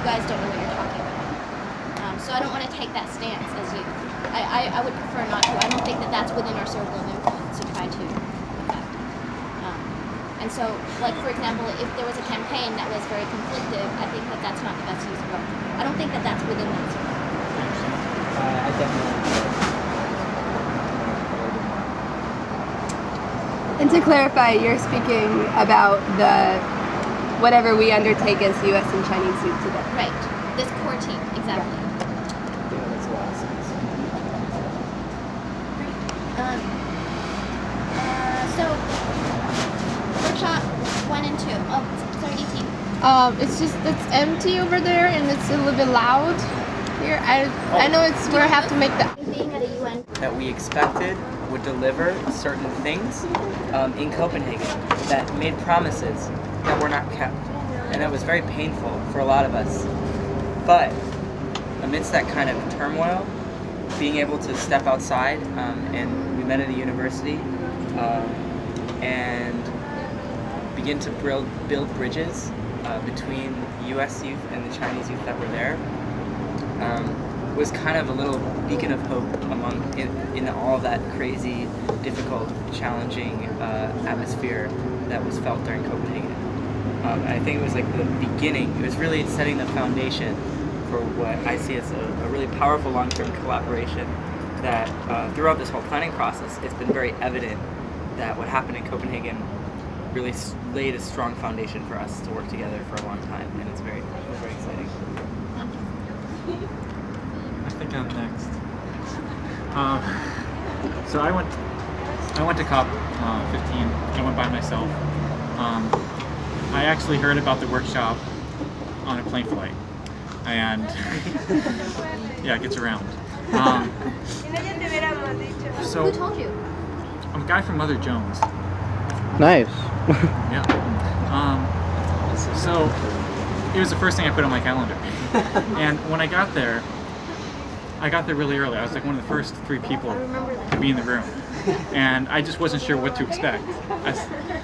guys don't know what you're talking about. So I don't want to take that stance as you. I would prefer not to. I don't think that that's within our circle of influence to try to affect. And so, like for example, if there was a campaign that was very conflictive, I think that that's not the best use of our. I don't think that that's within that circle. I definitely. And to clarify, you're speaking about the whatever we undertake as U.S. and Chinese youth together. Right. This core team, exactly. Yeah, that's a lot of sense. So, workshop 1 and 2. Oh, sorry, ET. It's empty over there and it's a little bit loud here. I know it's where I have to make the. Being at a UN. That we expected would deliver certain things in Copenhagen that made promises that were not kept. And that was very painful for a lot of us. But amidst that kind of turmoil, being able to step outside, and we met at a university, and begin to build bridges between U.S. youth and the Chinese youth that were there, was kind of a little beacon of hope in all of that crazy, difficult, challenging atmosphere that was felt during Copenhagen. I think it was like the beginning. It was really setting the foundation for what I see as a really powerful long-term collaboration that throughout this whole planning process, it's been very evident that what happened in Copenhagen really laid a strong foundation for us to work together for a long time, and it's very exciting. I think I'm next. So I went to COP 15. I went by myself. I actually heard about the workshop on a plane flight, and yeah, it gets around. So Who told you? I'm a guy from Mother Jones. Nice. Yeah. So it was the first thing I put on my calendar, and when I got there really early. I was like one of the first 3 people to be in the room, and I just wasn't sure what to expect.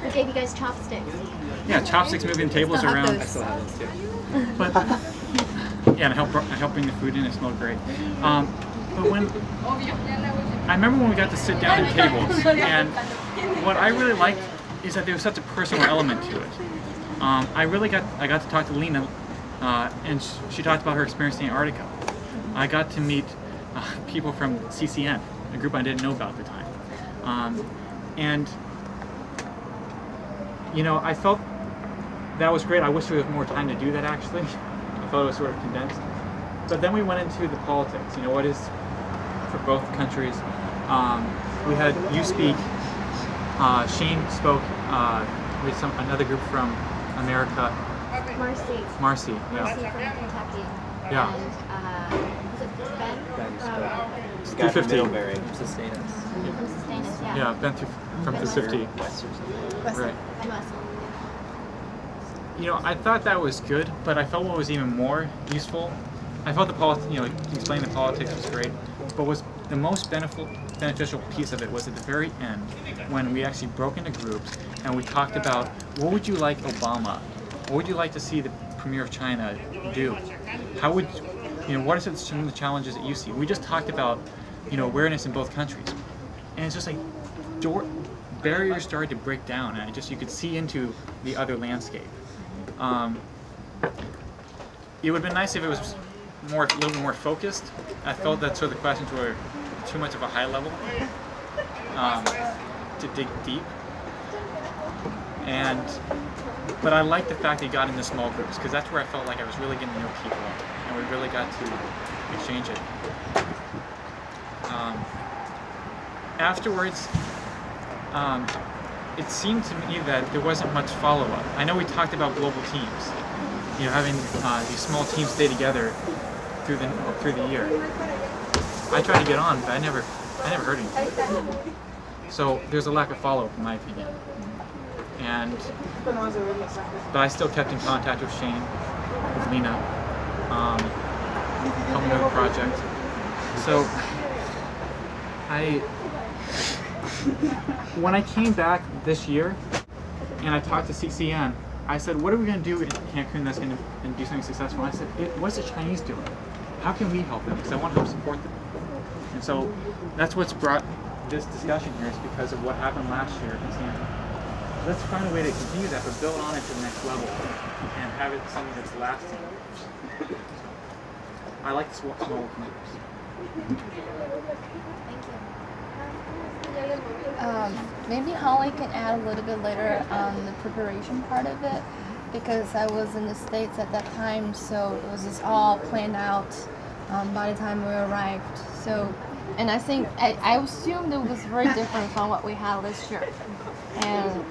They gave you guys chopsticks. Yeah, chopsticks, moving tables around. I still have those too. But yeah, and I helped bring the food in. It smelled great. But I remember when we got to sit down at tables, and what I really liked is that there was such a personal element to it. I got to talk to Lena, and she talked about her experience in Antarctica. I got to meet people from CCN, a group I didn't know about at the time, and you know, I felt that was great. I wish there was more time to do that, actually. I thought it was sort of condensed. But then we went into the politics. You know, what is for both countries. We had you speak. Shane spoke with another group from America. Marcy, yeah. Marcy from Kentucky. Yeah. And was it Ben? This guy from 250. Middlebury from Sustain Us. From Sustainus, yeah. Yeah, Ben from 250. West or something. Right. And Wesson. You know, I thought that was good, but I felt what was even more useful. I felt explaining the politics was great, but was the most beneficial piece of it was at the very end when we actually broke into groups and we talked about what would you like Obama, what would you like to see the Premier of China do? How would, what are some of the challenges that you see? We just talked about, awareness in both countries, and it's just like barriers started to break down, and you could see into the other landscape. It would have been nice if it was a little more focused. I felt that sort of the questions were too much of a high level to dig deep. But I liked the fact that you got into small groups, because that's where I felt like I was really getting to know people, and we really got to exchange it. Afterwards, it seemed to me that there wasn't much follow-up. I know we talked about global teams, having these small teams stay together through the year. I tried to get on, but I never heard anything. So there's a lack of follow-up, in my opinion. But I still kept in contact with Shane, with Lena, helping with the project. So when I came back this year and I talked to CCN, I said, what are we going to do in Cancun that's going to do something successful? And I said, what's the Chinese doing? How can we help them? Because I want to help support them. And so that's what's brought this discussion here, is because of what happened last year in Stanford. Let's find a way to continue that, but build on it to the next level and have it something that's lasting. I like small communities. Maybe Holly can add a little bit later on the preparation part of it, because I was in the States at that time, so it was just all planned out by the time we arrived. So, and I think I assumed it was very different from what we had this year. And